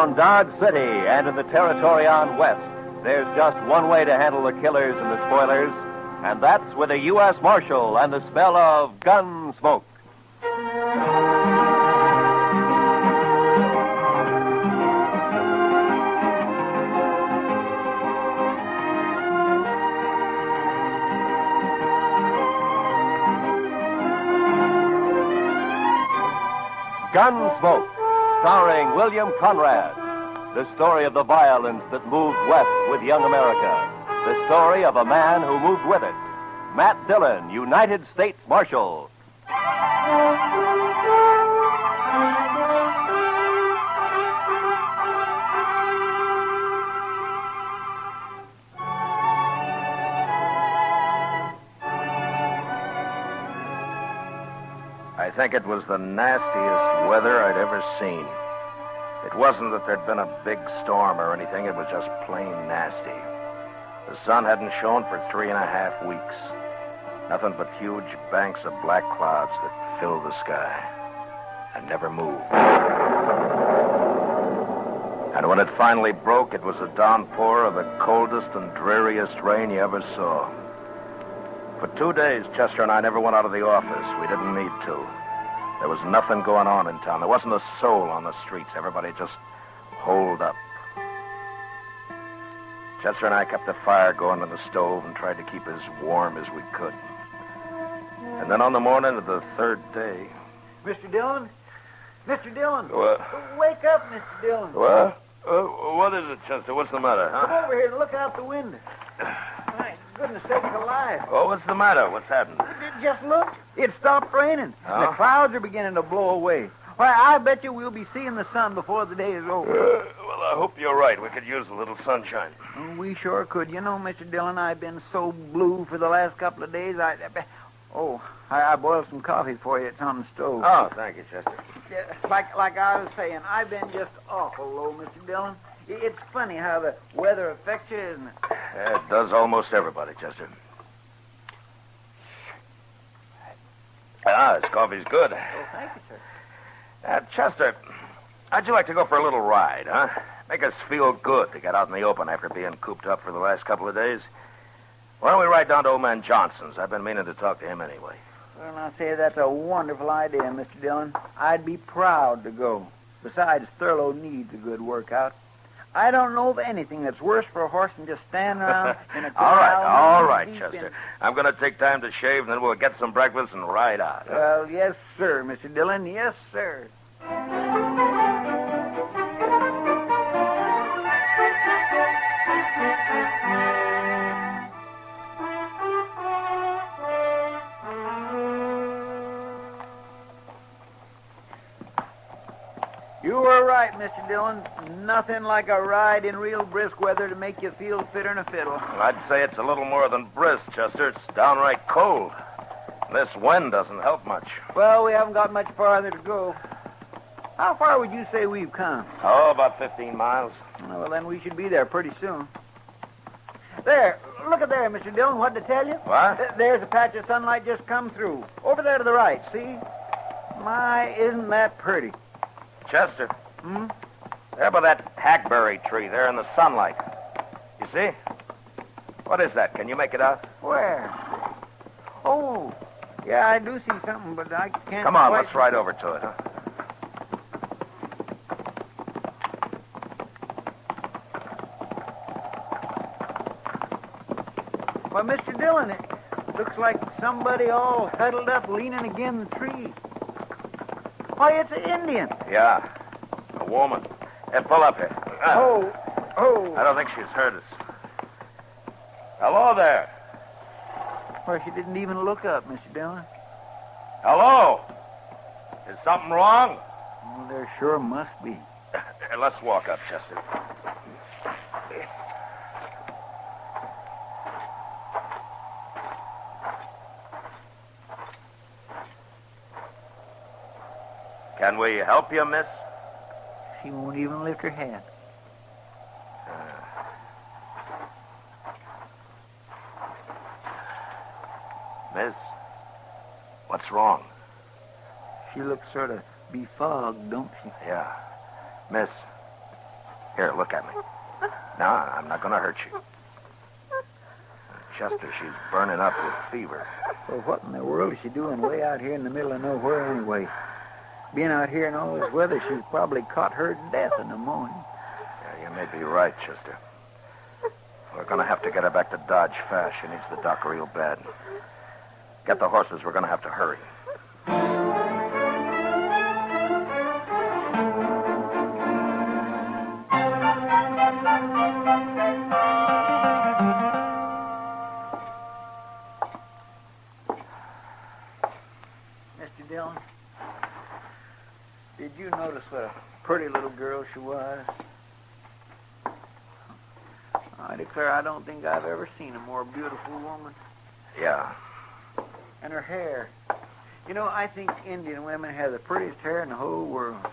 Around Dodge City and in the territory on west, there's just one way to handle the killers and the spoilers, and that's with a U.S. Marshal and the smell of Gunsmoke. Gunsmoke, starring William Conrad. The story of the violence that moved west with young America. The story of a man who moved with it. Matt Dillon, United States Marshal. I think it was the nastiest weather I'd ever seen. It wasn't that there'd been a big storm or anything. It was just plain nasty. The sun hadn't shone for 3.5 weeks. Nothing but huge banks of black clouds that filled the sky and never moved. And when it finally broke, it was a downpour of the coldest and dreariest rain you ever saw. For 2 days, Chester and I never went out of the office. We didn't need to. There was nothing going on in town. There wasn't a soul on the streets. Everybody just holed up. Chester and I kept the fire going on the stove and tried to keep as warm as we could. And then on the morning of the third day... Mr. Dillon? Mr. Dillon! What? Wake up, Mr. Dillon. What? What is it, Chester? What's the matter, huh? Come over here and look out the window. My goodness sakes alive. Oh, what's the matter? What's happened? Just look. It stopped raining. Oh? The clouds are beginning to blow away. Why, I bet you we'll be seeing the sun before the day is over. Well, I hope you're right. We could use a little sunshine. We sure could. You know, Mr. Dillon, I've been so blue for the last couple of days. I boiled some coffee for you. It's on the stove. Oh, thank you, Chester. Like I was saying, I've been just awful low, Mr. Dillon. It's funny how the weather affects you, isn't it? Yeah, it does almost everybody, Chester. This coffee's good. Oh, thank you, sir. Chester, how'd you like to go for a little ride, huh? Make us feel good to get out in the open after being cooped up for the last couple of days. Why don't we ride down to old man Johnson's? I've been meaning to talk to him anyway. Well, I'll say that's a wonderful idea, Mr. Dillon. I'd be proud to go. Besides, Thurlow needs a good workout. I don't know of anything that's worse for a horse than just standing around in a corral. All right, Chester. I'm going to take time to shave, and then we'll get some breakfast and ride out. Well, yes, sir, Mr. Dillon. Yes, sir. You were right, Mr. Dillon. Nothing like a ride in real brisk weather to make you feel fitter than a fiddle. Well, I'd say it's a little more than brisk, Chester. It's downright cold. This wind doesn't help much. Well, we haven't got much farther to go. How far would you say we've come? Oh, about 15 miles. Well, then we should be there pretty soon. There. Look at there, Mr. Dillon. What to tell you? What? There's a patch of sunlight just come through. Over there to the right, see? My, isn't that pretty? Chester. There by that hackberry tree there in the sunlight. You see? What is that? Can you make it out? Where? Oh, yeah, I do see something, but I can't... Come on, quite... let's ride over to it, huh? Well, Mr. Dillon, it looks like somebody all huddled up leaning against the tree. Why, it's an Indian. Yeah, a woman. Hey, pull up here. Oh. I don't think she's heard us. Hello there. Well, she didn't even look up, Mr. Dillon. Hello. Is something wrong? Well, there sure must be. Let's walk up, Chester. Can we help you, miss? She won't even lift her head. Miss, what's wrong? She looks sort of befogged, don't she? Yeah. Miss, Here, look at me. No, I'm not going to hurt you. Chester, she's burning up with fever. Well, what in the world is she doing way out here in the middle of nowhere anyway? Being out here in all this weather, she's probably caught her death in the morning. Yeah, you may be right, Chester. We're going to have to get her back to Dodge fast. She needs the doc real bad. Get the horses. We're going to have to hurry. Mr. Dillon, did you notice what a pretty little girl she was? I declare I don't think I've ever seen a more beautiful woman. Yeah. And her hair. You know, I think Indian women have the prettiest hair in the whole world.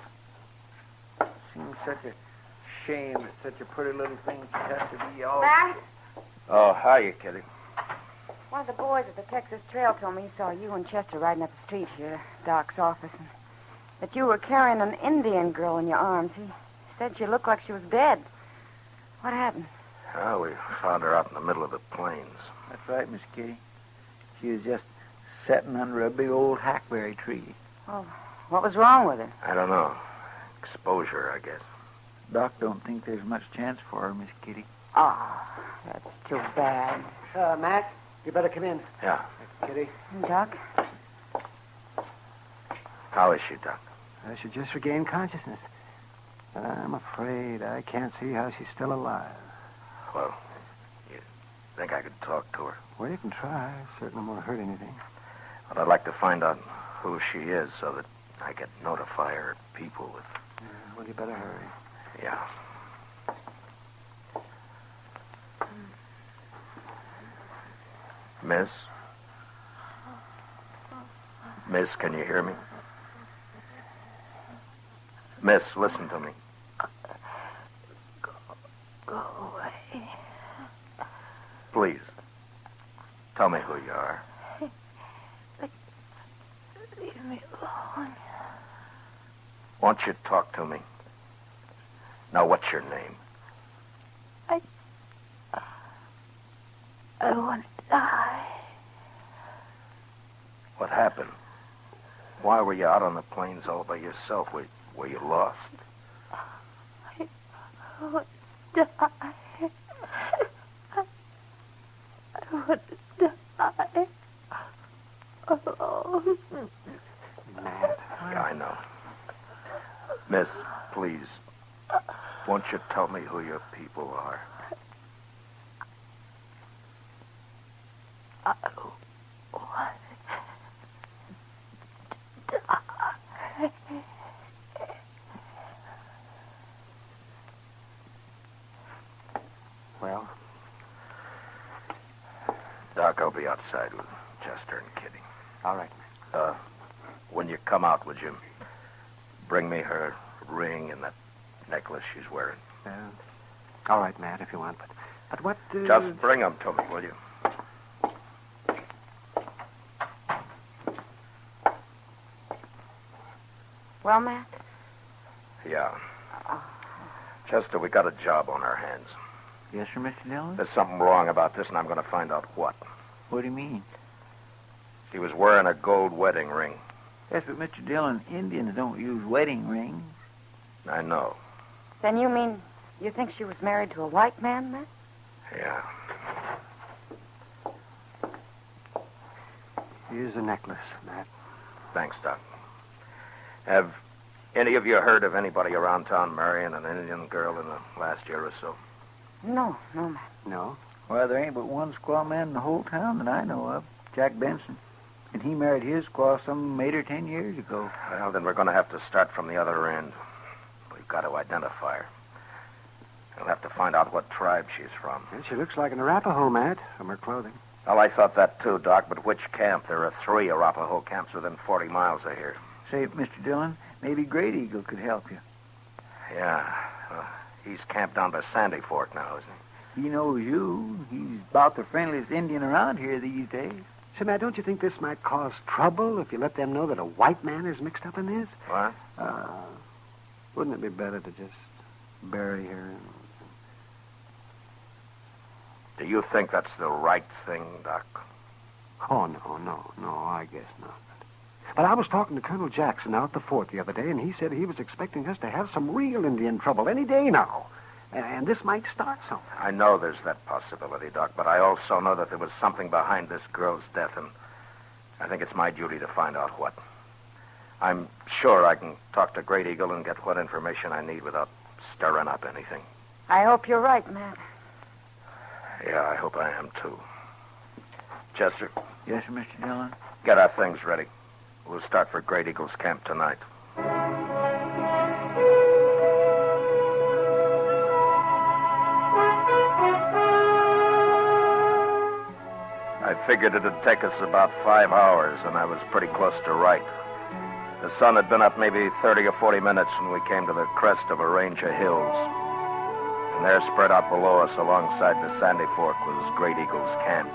Seems such a shame that such a pretty little thing should have to be all... Matt, Oh, hiya, Kitty. one of the boys at the Texas Trail told me he saw you and Chester riding up the street here, Doc's office, and that you were carrying an Indian girl in your arms. He said she looked like she was dead. What happened? Oh, we found her out in the middle of the plains. That's right, Miss Kitty. She was just sitting under a big old hackberry tree. Well, what was wrong with her? I don't know. Exposure, I guess. Doc don't think there's much chance for her, Miss Kitty. Oh, that's too bad. Matt, you better come in. Yeah. Kitty. Doc? How is she, Doc? She just regained consciousness. But I'm afraid I can't see how she's still alive. Well, you think I could talk to her? Well, you can try. Certainly won't hurt anything. But I'd like to find out who she is so that I can notify her people if... Well, you better hurry. Yeah. Miss? Miss, can you hear me? Miss, listen to me. Go away. Please. Tell me who you are. Leave me alone. Won't you talk to me? Now, what's your name? I want to die. What happened? Why were you out on the plains all by yourself? Were you lost? I want to die. I want to die. Alone. Matt. Yeah, I know. Miss, please, won't you tell me who your people are? I want to die. Well, Doc, I'll be outside with Chester and Kitty. all right. When you come out, would you bring me her ring and that necklace she's wearing? All right, Matt, if you want. But what... Just bring them to me, will you? Well, Matt? Yeah. Chester, we got a job on our hands. Yes, sir, Mr. Dillon? There's something wrong about this, and I'm going to find out what. What do you mean? She was wearing a gold wedding ring. Yes, but Mr. Dillon, Indians don't use wedding rings. I know. Then you mean you think she was married to a white man, Matt? Yeah. Here's the necklace, Matt. Thanks, Doc. Have any of you heard of anybody around town marrying an Indian girl in the last year or so? No, Matt. No? Well, there ain't but one squaw man in the whole town that I know of, Jack Benson. And he married his squaw some 8 or 10 years ago. Well, then we're going to have to start from the other end. We've got to identify her. We'll have to find out what tribe she's from. Well, she looks like an Arapaho, Matt, from her clothing. Well, I thought that too, Doc, but which camp? There are 3 Arapaho camps within 40 miles of here. Say, Mr. Dillon, maybe Great Eagle could help you. Yeah. He's camped down by Sandy Fork now, isn't he? He knows you. He's about the friendliest Indian around here these days. Say, Matt, don't you think this might cause trouble if you let them know that a white man is mixed up in this? What? Wouldn't it be better to just bury her. Do you think that's the right thing, Doc? Oh, no, I guess not. But I was talking to Colonel Jackson out at the fort the other day, and he said he was expecting us to have some real Indian trouble any day now. And this might start something. I know there's that possibility, Doc, but I also know that there was something behind this girl's death, and I think it's my duty to find out what. I'm sure I can talk to Great Eagle and get what information I need without stirring up anything. I hope you're right, Matt. Yeah, I hope I am, too. Chester? Yes, sir, Mr. Dillon? Get our things ready. We'll start for Great Eagle's camp tonight. I figured it'd take us about 5 hours, and I was pretty close to right. The sun had been up maybe 30 or 40 minutes when we came to the crest of a range of hills. And there, spread out below us alongside the Sandy Fork, was Great Eagle's camp.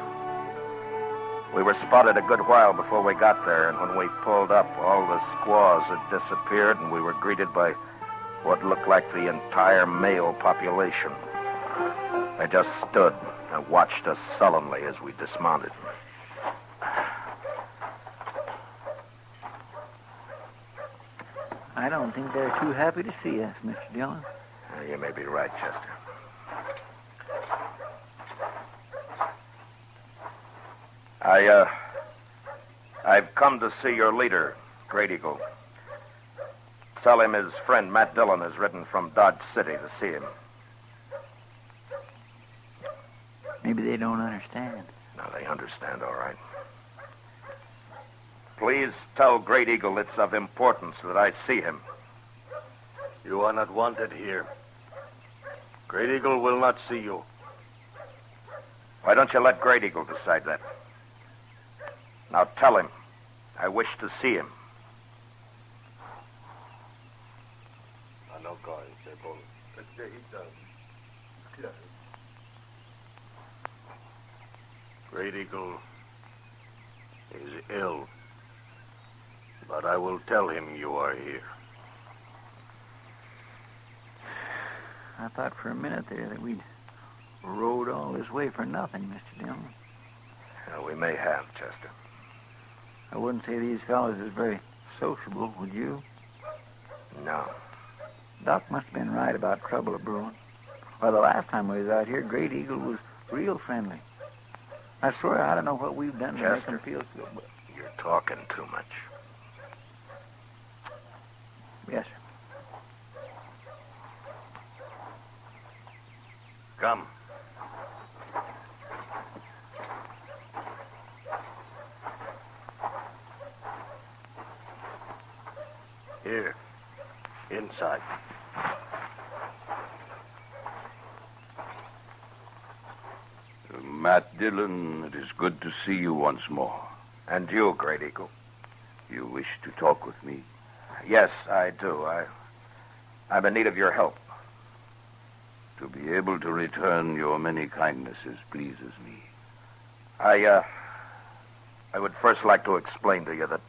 We were spotted a good while before we got there, and when we pulled up, all the squaws had disappeared, and we were greeted by what looked like the entire male population. They just stood and watched us sullenly as we dismounted. I don't think they're too happy to see us, Mr. Dillon. You may be right, Chester. I've come to see your leader, Great Eagle. Tell him his friend Matt Dillon has ridden from Dodge City to see him. Maybe they don't understand. No, they understand, all right. Please tell Great Eagle it's of importance that I see him. You are not wanted here. Great Eagle will not see you. Why don't you let Great Eagle decide that? Now tell him I wish to see him. Great Eagle is ill, but I will tell him you are here. I thought for a minute there that we'd rode all this way for nothing, Mr. Dillon. Yeah, we may have, Chester. I wouldn't say these fellows is very sociable, would you? No. Doc must have been right about trouble brewing. Well, the last time we was out here, Great Eagle was real friendly. I swear I don't know what we've done to make him feel so, but... You're talking too much. Yes, sir. Come. Here. Inside. Matt Dillon, it is good to see you once more. And you, Great Eagle. You wish to talk with me? Yes, I do. I'm in need of your help. To be able to return your many kindnesses pleases me. I would first like to explain to you that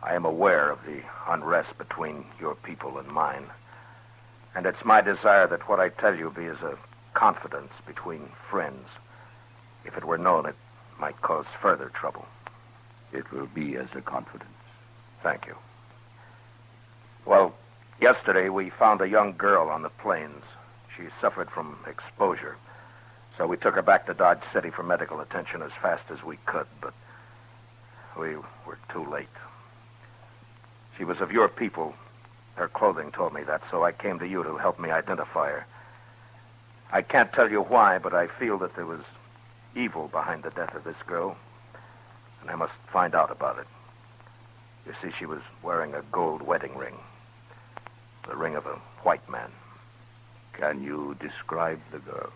I am aware of the unrest between your people and mine. And it's my desire that what I tell you be as a confidence between friends. If it were known, it might cause further trouble. It will be as a confidence. Thank you. Well, yesterday we found a young girl on the plains. She suffered from exposure. So we took her back to Dodge City for medical attention as fast as we could, but we were too late. She was of your people. Her clothing told me that, so I came to you to help me identify her. I can't tell you why, but I feel that there was evil behind the death of this girl, and I must find out about it. You see, she was wearing a gold wedding ring, the ring of a white man. Can you describe the girl?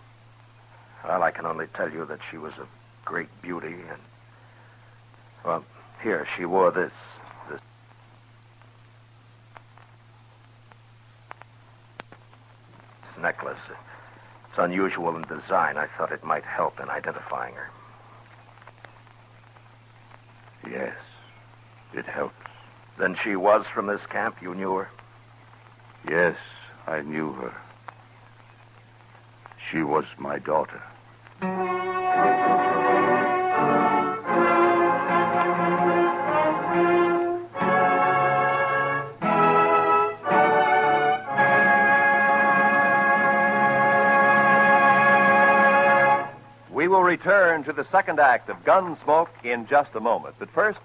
Well, I can only tell you that she was of great beauty, and, well, here, she wore this necklace. It's unusual in design. I thought it might help in identifying her. Yes, it helps. Then she was from this camp? You knew her? Yes, I knew her. She was my daughter. We will return to the second act of Gunsmoke in just a moment. But first,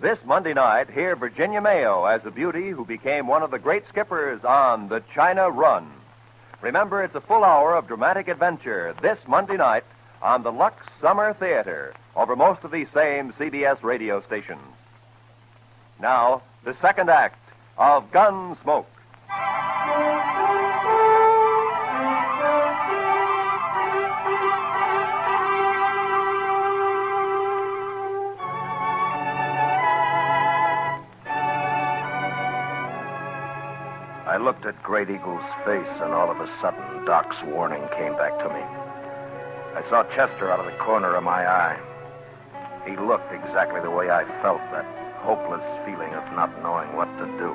this Monday night, hear Virginia Mayo as a beauty who became one of the great skippers on the China Run. Remember, it's a full hour of dramatic adventure this Monday night on the Lux Summer Theater over most of these same CBS radio stations. Now, the second act of Gunsmoke. I looked at Great Eagle's face, and all of a sudden, Doc's warning came back to me. I saw Chester out of the corner of my eye. He looked exactly the way I felt, that hopeless feeling of not knowing what to do.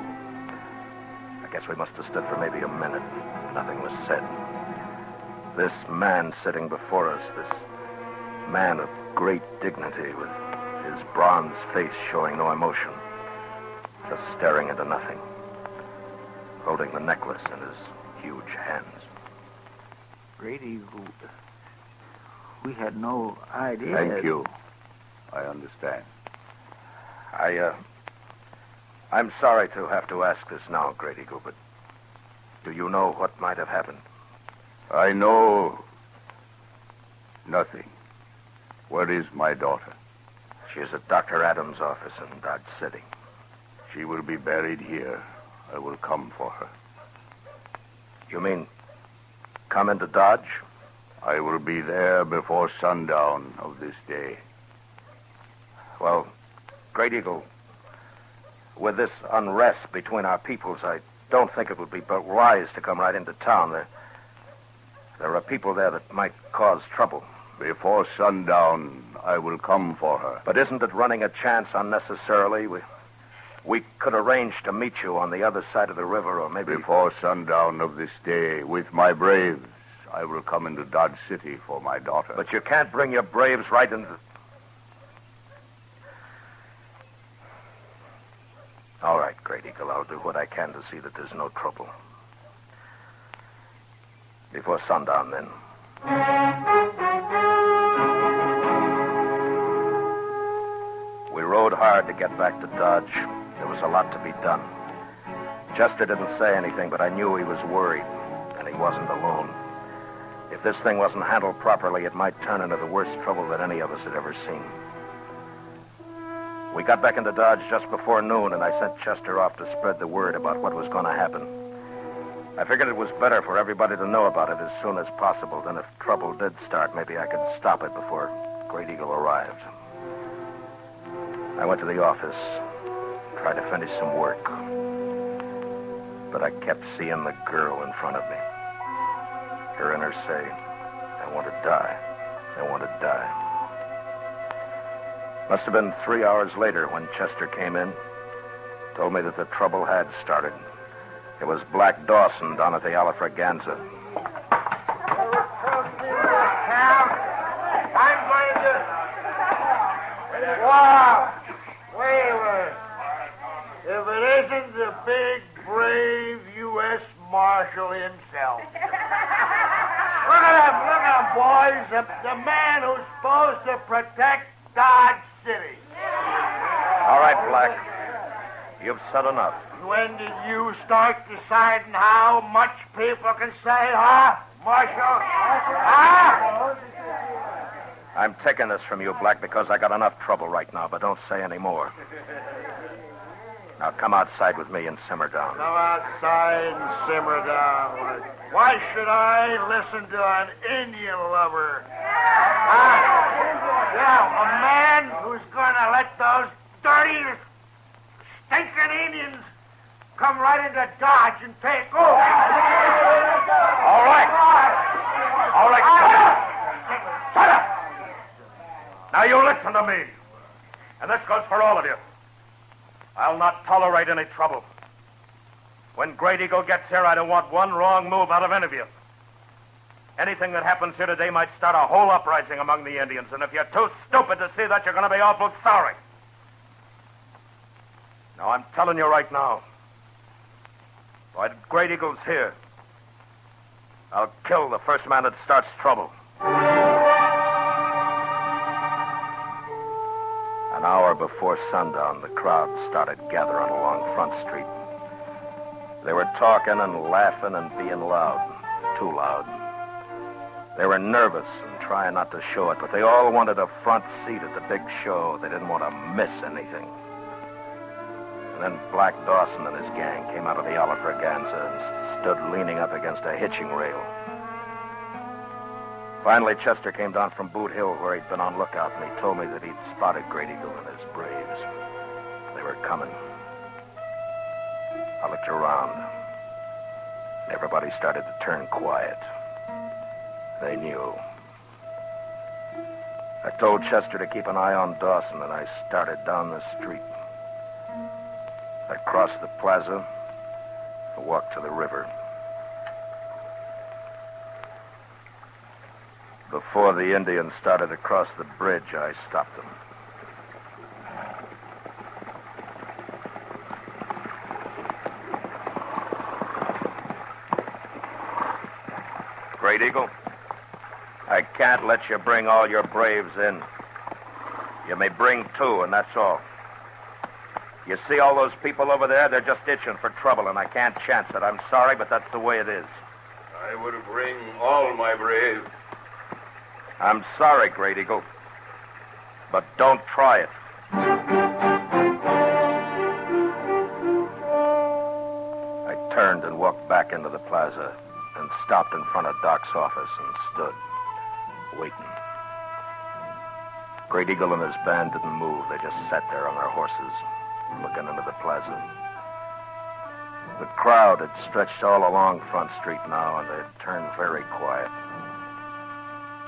I guess we must have stood for maybe a minute. Nothing was said. This man sitting before us, this man of great dignity with his bronze face showing no emotion, just staring into nothing, holding the necklace in his huge hands. Great Eagle, we had no idea. Thank you. I understand. I'm sorry to have to ask this now, Great Eagle, but do you know what might have happened? I know nothing. Where is my daughter? She is at Dr. Adams' office in Dodge City. She will be buried here. I will come for her. You mean come into Dodge? I will be there before sundown of this day. Well, Great Eagle, with this unrest between our peoples, I don't think it would be but wise to come right into town. There are people there that might cause trouble. Before sundown, I will come for her. But isn't it running a chance unnecessarily? We could arrange to meet you on the other side of the river, or maybe... Before sundown of this day, with my braves, I will come into Dodge City for my daughter. But you can't bring your braves right into... All right, Great Eagle, I'll do what I can to see that there's no trouble. Before sundown, then. We rode hard to get back to Dodge. There was a lot to be done. Chester didn't say anything, but I knew he was worried, and he wasn't alone. If this thing wasn't handled properly, it might turn into the worst trouble that any of us had ever seen. We got back into Dodge just before noon, and I sent Chester off to spread the word about what was going to happen. I figured it was better for everybody to know about it as soon as possible. Then if trouble did start, maybe I could stop it before Great Eagle arrived. I went to the office, tried to finish some work. But I kept seeing the girl in front of me. Hearing her say, I want to die. I want to die. Must have been 3 hours later when Chester came in. Told me that the trouble had started. It was Black Dawson down at the Alafraganza. I'm going to... Wow! Wait a minute. If it isn't the big, brave U.S. Marshal himself. Look at him, boys. The man who's supposed to protect Dodge City. All right, Black. You've said enough. When did you start deciding how much people can say, huh, Marshal? Huh? I'm taking this from you, Black, because I got enough trouble right now, but don't say any more. Now come outside with me and simmer down. Come outside and simmer down. Why should I listen to an Indian lover? Yeah, a man who's going to let those dirty, stinking Indians come right into Dodge and take over. All right. All right, shut up. Shut up. Now you listen to me. And this goes for all of you. I'll not tolerate any trouble. When Great Eagle gets here, I don't want one wrong move out of any of you. Anything that happens here today might start a whole uprising among the Indians, and if you're too stupid to see that, you're going to be awful sorry. Now, I'm telling you right now, while Great Eagle's here, I'll kill the first man that starts trouble. An hour before sundown, the crowd started gathering along Front Street. They were talking and laughing and being loud, too loud. They were nervous and trying not to show it, but they all wanted a front seat at the big show. They didn't want to miss anything. And then Black Dawson and his gang came out of the Alafraganza and stood leaning up against a hitching rail. Finally, Chester came down from Boot Hill where he'd been on lookout, and he told me that he'd spotted Great Eagle and his braves. They were coming. I looked around. Everybody started to turn quiet. They knew. I told Chester to keep an eye on Dawson, and I started down the street. I crossed the plaza and walked to the river. Before the Indians started to cross the bridge, I stopped them. Great Eagle, I can't let you bring all your braves in. You may bring 2, and that's all. You see all those people over there? They're just itching for trouble, and I can't chance it. I'm sorry, but that's the way it is. I would bring all my braves. I'm sorry, Great Eagle, but don't try it. I turned and walked back into the plaza and stopped in front of Doc's office and stood, waiting. Great Eagle and his band didn't move. They just sat there on their horses, looking into the plaza. The crowd had stretched all along Front Street now, and they'd turned very quiet.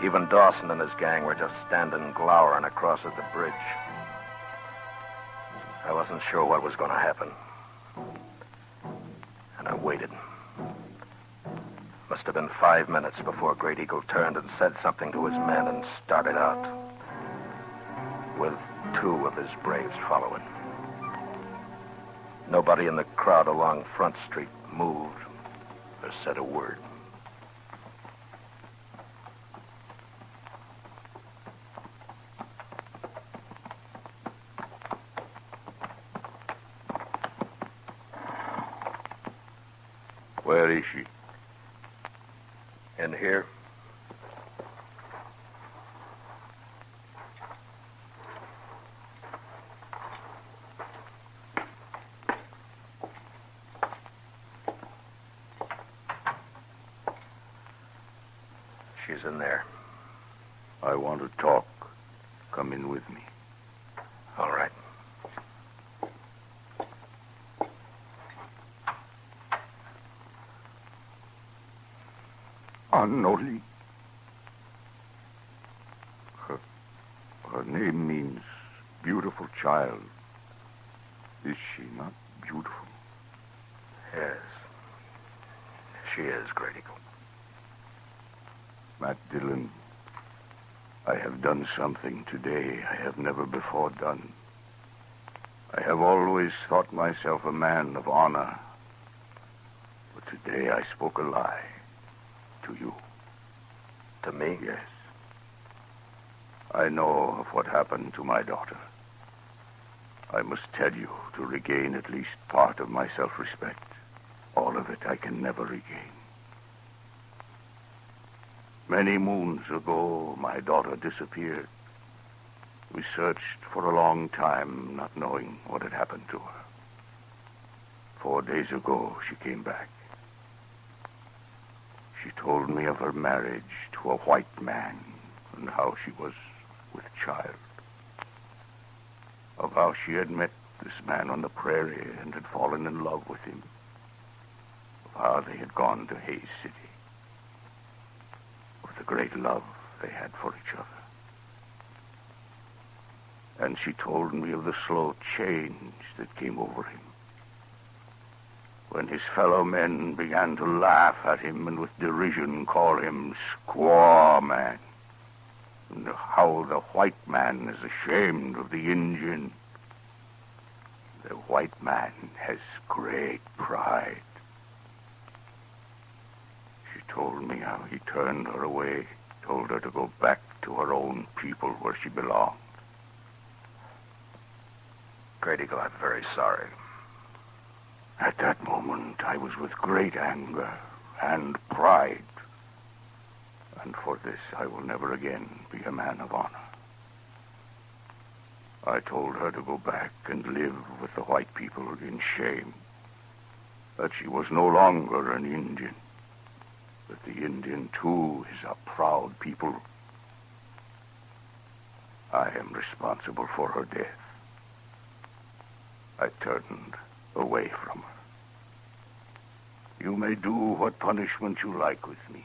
Even Dawson and his gang were just standing glowering across at the bridge. I wasn't sure what was going to happen. And I waited. Must have been 5 minutes before Great Eagle turned and said something to his men and started out, with 2 of his braves following. Nobody in the crowd along Front Street moved or said a word. Where is she? In here. She's in there. I want to talk. Come in with me. All right. Anoli. Her name means beautiful child. Is she not beautiful? Yes. She is, Great Eagle. Matt Dillon, I have done something today I have never before done. I have always thought myself a man of honor. But today I spoke a lie. To you. To me? Yes. I know of what happened to my daughter. I must tell you to regain at least part of my self-respect. All of it I can never regain. Many moons ago, my daughter disappeared. We searched for a long time, not knowing what had happened to her. 4 days ago, she came back. She told me of her marriage to a white man and how she was with child. Of how she had met this man on the prairie and had fallen in love with him. Of how they had gone to Hayes City. Of the great love they had for each other. And she told me of the slow change that came over him. when his fellow men began to laugh at him and with derision call him Squaw Man, and how the white man is ashamed of the Indian. The white man has great pride. She told me how he turned her away, told her to go back to her own people where she belonged. Great Eagle, I'm very sorry. At that moment, I was with great anger and pride. And for this, I will never again be a man of honor. I told her to go back and live with the white people in shame. That she was no longer an Indian. That the Indian, too, is a proud people. I am responsible for her death. I turned away from her. You may do what punishment you like with me.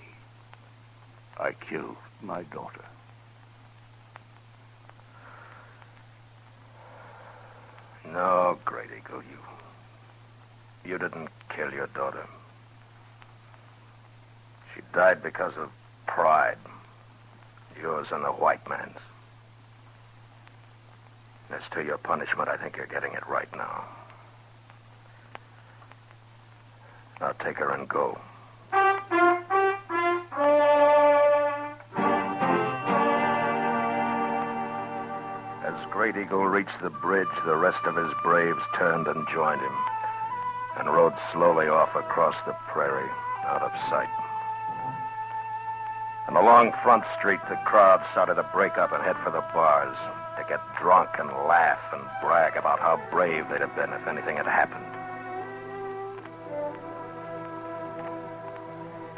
I killed my daughter. No, Great Eagle, you didn't kill your daughter. She died because of pride. Yours and the white man's. As to your punishment, I think you're getting it right now. Now take her and go. As Great Eagle reached the bridge, the rest of his braves turned and joined him and rode slowly off across the prairie, out of sight. And along Front Street, the crowd started to break up and head for the bars to get drunk and laugh and brag about how brave they'd have been if anything had happened.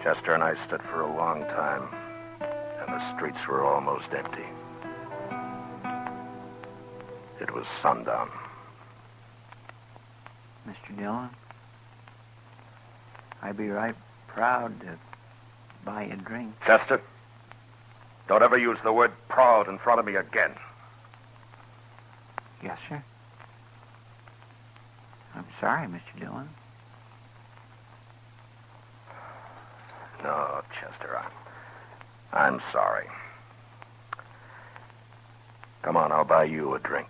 Chester and I stood for a long time, and the streets were almost empty. It was sundown. Mr. Dillon, I'd be right proud to buy you a drink. Chester, don't ever use the word proud in front of me again. Yes, sir. I'm sorry, Mr. Dillon. No, Chester, I'm sorry. Come on, I'll buy you a drink.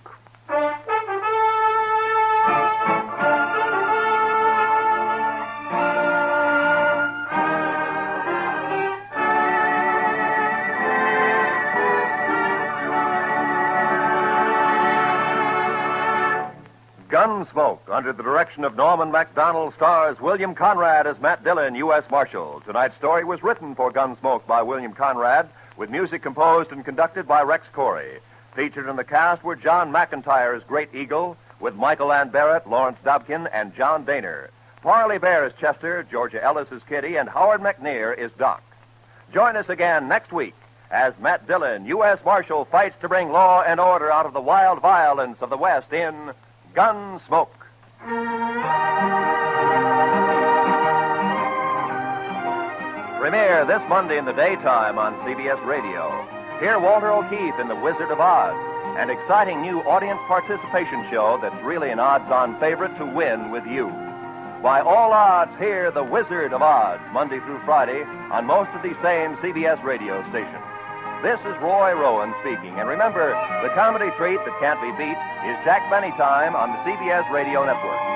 Gunsmoke, under the direction of Norman MacDonald, stars William Conrad as Matt Dillon, U.S. Marshal. Tonight's story was written for Gunsmoke by William Conrad, with music composed and conducted by Rex Corey. Featured in the cast were John McIntyre as Great Eagle, with Michael Ann Barrett, Lawrence Dobkin, and John Daner. Parley Bear as Chester, Georgia Ellis as Kitty, and Howard McNear is Doc. Join us again next week as Matt Dillon, U.S. Marshal, fights to bring law and order out of the wild violence of the West in Gunsmoke. Premiere this Monday in the daytime on CBS Radio. Hear Walter O'Keefe in The Wizard of Oz, an exciting new audience participation show that's really an odds-on favorite to win with you. By all odds, hear The Wizard of Oz, Monday through Friday, on most of these same CBS radio stations. This is Roy Rowan speaking, and remember, the comedy treat that can't be beat is Jack Benny Time on the CBS Radio Network.